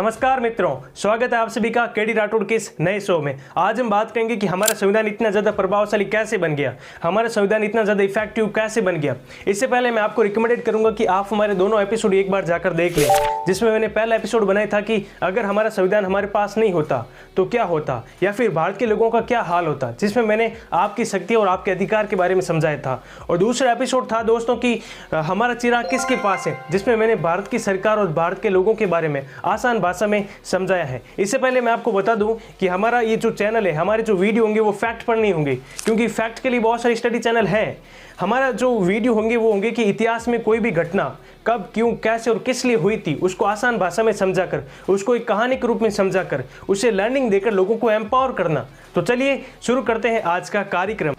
नमस्कार मित्रों, स्वागत है आप सभी का केडी राठौड़ के इस नए शो में। आज हम बात करेंगे कि हमारा संविधान इतना ज़्यादा प्रभावशाली कैसे बन गया, हमारा संविधान इतना ज़्यादा इफेक्टिव कैसे बन गया। इससे पहले मैं आपको रिकमेंडेड करूंगा कि आप हमारे दोनों एपिसोड एक बार जाकर देख लें, जिसमें मैंने पहला एपिसोड बनाया था कि अगर हमारा संविधान हमारे पास नहीं होता तो क्या होता, या फिर भारत के लोगों का क्या हाल होता, जिसमें मैंने आपकी शक्ति और आपके अधिकार के बारे में समझाया था। और दूसरा एपिसोड था दोस्तों कि हमारा चिराग किसके पास है, जिसमें मैंने भारत की सरकार और भारत के लोगों के बारे में आसान भाषा में समझाया है। इससे पहले मैं आपको बता दूं कि हमारा ये जो चैनल है, हमारे जो वीडियो होंगे वो फैक्ट पर नहीं होंगे, क्योंकि फैक्ट के लिए बहुत सारे स्टडी चैनल हैं। हमारा जो वीडियो होंगे वो होंगे कि इतिहास में कोई भी घटना कब, क्यों, कैसे और किस लिए हुई थी, उसको आसान भाषा में समझाकर, उसको एक कहानी के रूप में समझाकर, उसे लर्निंग देकर लोगों को एम्पावर करना। तो चलिए शुरू करते हैं आज का कार्यक्रम।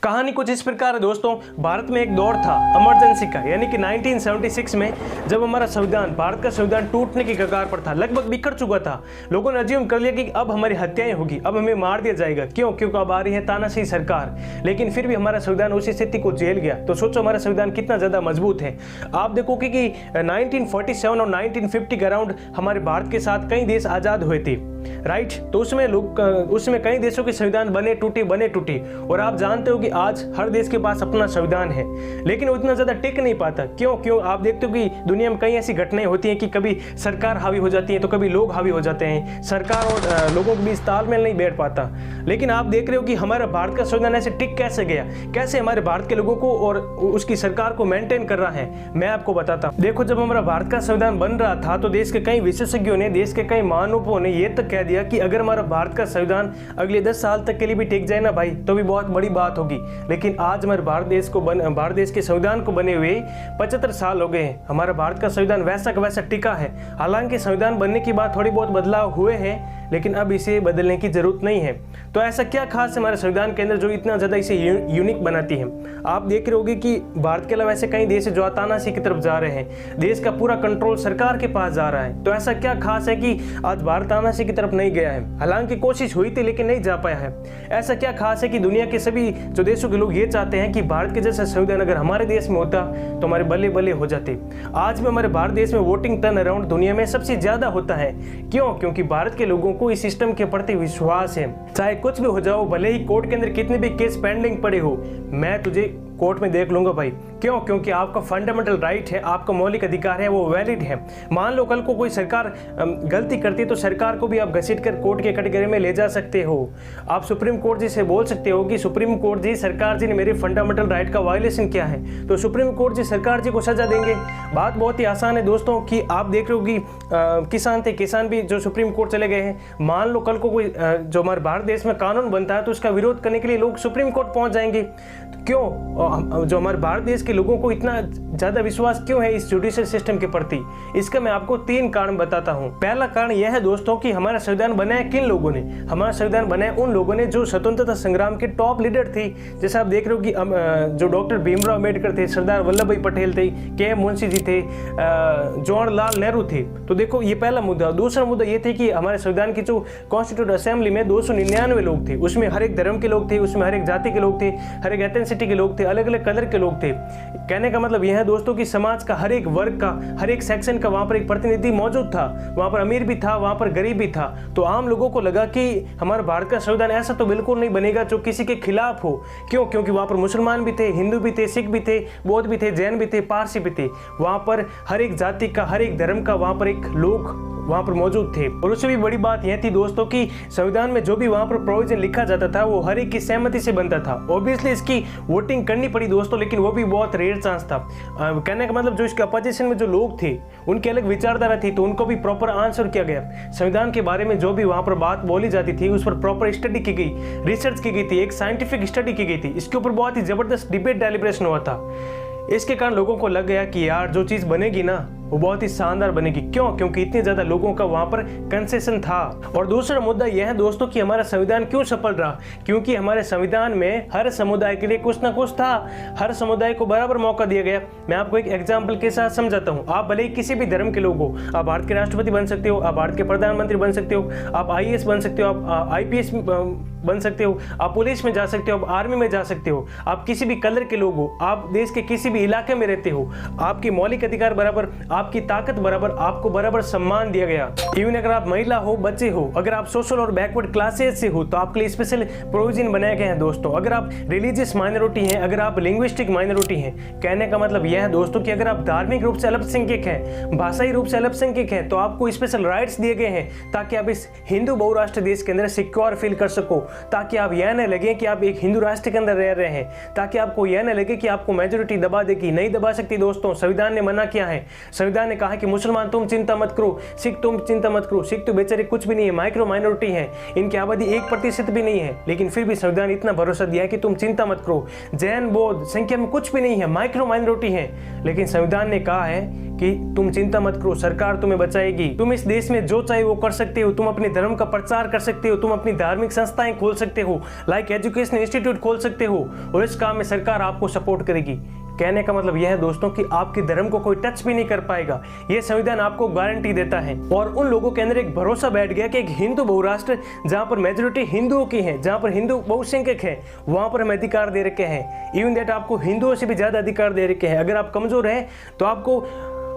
कहानी कुछ इस प्रकार है दोस्तों। भारत में एक दौर था इमरजेंसी का, यानी कि 1976 में, जब हमारा संविधान, भारत का संविधान टूटने की कगार पर था, लगभग बिखर चुका था। लोगों ने अज्यूम कर लिया कि अब हमारी हत्याएं होगी, अब हमें मार दिया जाएगा। क्यों? क्योंकि अब आ रही है तानाशाही सरकार। लेकिन फिर भी हमारा संविधान उसी स्थिति को झेल गया। तो सोचो हमारा संविधान कितना ज्यादा मजबूत है। आप देखोगे कि 1947 और 1950 के अराउंड हमारे भारत के साथ कई देश आजाद हुए थे, राइट। तो उसमें कई देशों के संविधान बने टूटे। और आप जानते हो कि आज हर देश के पास अपना संविधान है, लेकिन वो इतना ज्यादा टिक नहीं पाता। क्यों? आप देखते हो कि दुनिया में कई ऐसी घटनाएं होती हैं कि कभी सरकार हावी हो जाती है तो कभी लोग हावी हो जाते हैं, सरकार और लोगों के बीच तालमेल नहीं बैठ पाता। लेकिन आप देख रहे हो कि हमारा भारत का संविधान ऐसे टिक कैसे गया, कैसे हमारे भारत के लोगों को और उसकी सरकार को मेंटेन कर रहा है, मैं आपको बताता हूं। देखो, जब हमारा भारत का संविधान बन रहा था तो देश के कई विशेषज्ञों ने, देश के कई महानुभावों ने यह तक कह दिया कि अगर हमारा भारत का संविधान अगले 10 साल तक के लिए भी टिक जाए ना भाई, तो भी बहुत बड़ी बात होगी। लेकिन आज हमारे भारत देश के संविधान को बने हुए 75 साल हो गए हैं। हमारा भारत का संविधान वैसा का वैसा टिका है। हालांकि संविधान बनने के बाद थोड़ी बहुत बदलाव हुए हैं, लेकिन अब इसे बदलने की जरूरत नहीं है। तो ऐसा क्या खास है हमारे संविधान के अंदर जो इतना ज्यादा इसे यूनिक बनाती है? आप देख रहे होंगे कि भारत के अलावा ऐसे कई देश है जो तानाशाही की तरफ जा रहे हैं, देश का पूरा कंट्रोल सरकार के पास जा रहा है। तो ऐसा क्या खास है कि आज भारत तानाशाही की तरफ नहीं गया है? हालांकि कोशिश हुई थी लेकिन नहीं जा पाया है। ऐसा क्या खास है कि दुनिया के सभी जो देशों के लोग ये चाहते हैं कि भारत के जैसा संविधान अगर हमारे देश में होता तो हमारे बल्ले बल्ले हो जाते। आज भी हमारे भारत देश में वोटिंग टर्न अराउंड दुनिया में सबसे ज्यादा होता है। क्यों? क्योंकि भारत के लोगों को इस सिस्टम के प्रति विश्वास है। चाहे कुछ भी हो जाओ, भले ही कोर्ट के अंदर कितने भी केस पेंडिंग पड़े हो, मैं तुझे कोर्ट में देख लूंगा भाई। क्यों? क्योंकि आपका फंडामेंटल राइट है, आपका मौलिक अधिकार है, वो वैलिड है। मान लो कल को कोई सरकार गलती करती है तो सरकार को भी आप घसीट कर कोर्ट के कटघरे में ले जा सकते हो। आप सुप्रीम कोर्ट जी से बोल सकते हो कि सुप्रीम कोर्ट जी, सरकार जी ने मेरे फंडामेंटल राइट का वायलेशन किया है, तो सुप्रीम कोर्ट जी सरकार जी को सजा देंगे। बात बहुत ही आसान है दोस्तों कि आप देख रहे हो कि किसान भी जो सुप्रीम कोर्ट चले गए हैं। मान लो कल को कोई जो हमारे भारत देश में कानून बनता है तो उसका विरोध करने के लिए लोग सुप्रीम कोर्ट पहुंच जाएंगे। क्यों? जो हमारे भारत देश के लोगों को इतना ज्यादा विश्वास क्यों है इस जुडिशियल सिस्टम के प्रति? इसका मैं आपको 3 कारण बताता हूं। पहला कारण यह है दोस्तों कि हमारा संविधान बनाया किन लोगों ने? हमारा संविधान बनाया उन लोगों ने जो स्वतंत्रता संग्राम के टॉप लीडर थे। जैसे आप देख रहे हो कि जो डॉक्टर भीमराव अम्बेडकर थे, सरदार वल्लभ भाई पटेल थे, के मुंशी जी थे, जवाहरलाल नेहरू थे। तो देखो, ये पहला मुद्दा। दूसरा मुद्दा ये थे कि हमारे संविधान की जो कॉन्स्टिट्यूट असेंबली में 299 लोग थे, उसमें हर एक धर्म के लोग थे, उसमें हर एक जाति के लोग थे, हर एक एथेनिसिटी के लोग थे, अलग अलग कलर के लोग थे। कहने का मतलब यह है दोस्तों कि समाज का हर एक वर्ग का, हर एक सेक्शन का वहां पर एक प्रतिनिधि मौजूद था। वहां पर अमीर भी था, वहां पर गरीब भी था। तो आम लोगों को लगा कि हमारा भारत का संविधान ऐसा तो बिल्कुल नहीं बनेगा जो किसी के खिलाफ हो। क्यों? क्योंकि वहां पर मुसलमान भी थे, हिंदू भी थे, सिख भी थे, बौद्ध भी थे, जैन भी थे, पारसी भी थे। वहां पर हर एक जाति का, हर एक धर्म का वहां पर एक लोग वहां पर मौजूद थे। और उससे भी बड़ी बात यह थी दोस्तों कि संविधान में जो भी वहां पर प्रोविजन लिखा जाता था वो हर एक की सहमति से बनता था। ऑब्वियसली इसकी वोटिंग करनी पड़ी दोस्तों, लेकिन वो भी बहुत रेयर चांस था। कहने का मतलब जो इसके अपोजिशन में जो लोग थे उनकी अलग विचारधारा थी, तो उनको भी प्रॉपर आंसर किया गया। संविधान के बारे में जो भी वहां पर बात बोली जाती थी उस पर प्रॉपर स्टडी की गई, रिसर्च की गई थी, एक साइंटिफिक स्टडी की गई थी। इसके ऊपर बहुत ही जबरदस्त डिबेट डेलिब्रेशन हुआ था। इसके कारण लोगों को लग गया कि यार जो चीज बनेगी ना वो बहुत ही शानदार बनेगी। क्यों? क्योंकि इतने ज्यादा लोगों का वहां पर कंसेशन था। और दूसरा मुद्दा यह है दोस्तों कि हमारा संविधान क्यों सफल रहा? क्योंकि हमारे संविधान में हर समुदाय के लिए कुछ ना कुछ था, हर समुदाय को बराबर मौका दिया गया। मैं आपको एक एग्जाम्पल के साथ समझाता हूँ। आप भले ही किसी भी धर्म के लोग हो, आप भारत के राष्ट्रपति बन सकते हो, आप भारत के प्रधानमंत्री बन सकते हो, आप IAS बन सकते हो, आप IPS बन सकते हो, आप पुलिस में जा सकते हो, आप आर्मी में जा सकते हो, आप किसी भी कलर के लोग हो, आप देश के किसी भी इलाके में रहते हो, आपकी मौलिक अधिकार बराबर, आपकी ताकत बराबर, आपको बराबर सम्मान दिया गया। इवन अगर आप महिला हो, बच्चे हो, अगर आप सोशल और बैकवर्ड क्लासेस से हो तो आपके लिए स्पेशल प्रोविजन बनाए गए हैं दोस्तों। अगर आप रिलीजियस माइनॉरिटी हैं, अगर आप लिंग्विस्टिक माइनॉरिटी हैं, कहने का मतलब यह है दोस्तों कि अगर आप धार्मिक रूप से अल्पसंख्यक हैं, भाषाई रूप से अल्पसंख्यक हैं, तो आपको स्पेशल राइट्स दिए गए हैं ताकि आप इस हिंदू बहुराष्ट्र देश के अंदर सिक्योर फील कर सको, ताकि आप यह न लगे कि आप एक हिंदू राष्ट्र के अंदर रह रहे हैं, ताकि आपको यह न लगे कि आपको मेजोरिटी दबा देगी। नहीं दबा सकती दोस्तों, संविधान ने मना किया है। संविधान ने कहा कि मुसलमान तुम चिंता मत करो, सिख तुम चिंता मत करो, सिख तो बेचारे कुछ भी नहीं है, माइक्रो माइनॉरिटी है, इनकी आबादी 1% भी नहीं है, लेकिन फिर भी संविधान इतना भरोसा दिया है कि तुम चिंता मत करो। जैन बौद्ध संख्या में कुछ भी नहीं है, माइक्रो माइनॉरिटी है, लेकिन संविधान ने कहा है कि तुम चिंता मत करो, सरकार तुम्हें बचाएगी। तुम इस देश में जो चाहे वो कर सकते हो, तुम अपने धर्म का प्रचार कर सकते हो, तुम अपनी धार्मिक संस्थाएं खोल सकते हो, लाइक एजुकेशन इंस्टीट्यूट खोल सकते हो, और इस काम में सरकार आपको सपोर्ट करेगी। कहने का मतलब यह है दोस्तों कि आपके धर्म को कोई टच भी नहीं कर पाएगा, यह संविधान आपको गारंटी देता है। और उन लोगों के अंदर एक भरोसा बैठ गया कि एक हिंदू बहुराष्ट्र जहां पर मेजोरिटी हिंदुओं की है, जहां पर हिंदू बहुसंख्यक है, वहां पर हमें अधिकार दे रखे हैं। इवन दैट आपको हिंदुओं से भी ज्यादा अधिकार दे रखे हैं। अगर आप कमजोर हैं तो आपको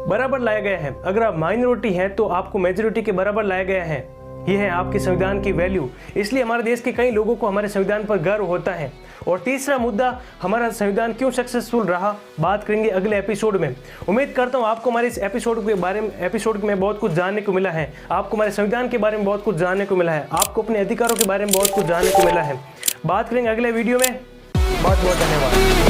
बराबर लाया गया है, अगर आप माइनॉरिटी हैं तो आपको मेजोरिटी के बराबर लाया गया है। यह है आपके संविधान की वैल्यू। इसलिए हमारे देश के कई लोगों को हमारे संविधान पर गर्व होता है। और तीसरा मुद्दा, हमारा संविधान क्यों सक्सेसफुल रहा, बात करेंगे अगले एपिसोड में। उम्मीद करता हूं आपको हमारे इस एपिसोड में बहुत कुछ जानने को मिला है, आपको हमारे संविधान के बारे में बहुत कुछ जानने को मिला है, आपको अपने अधिकारों के बारे में बहुत कुछ जानने को मिला है। बात करेंगे अगले वीडियो में। बहुत बहुत धन्यवाद।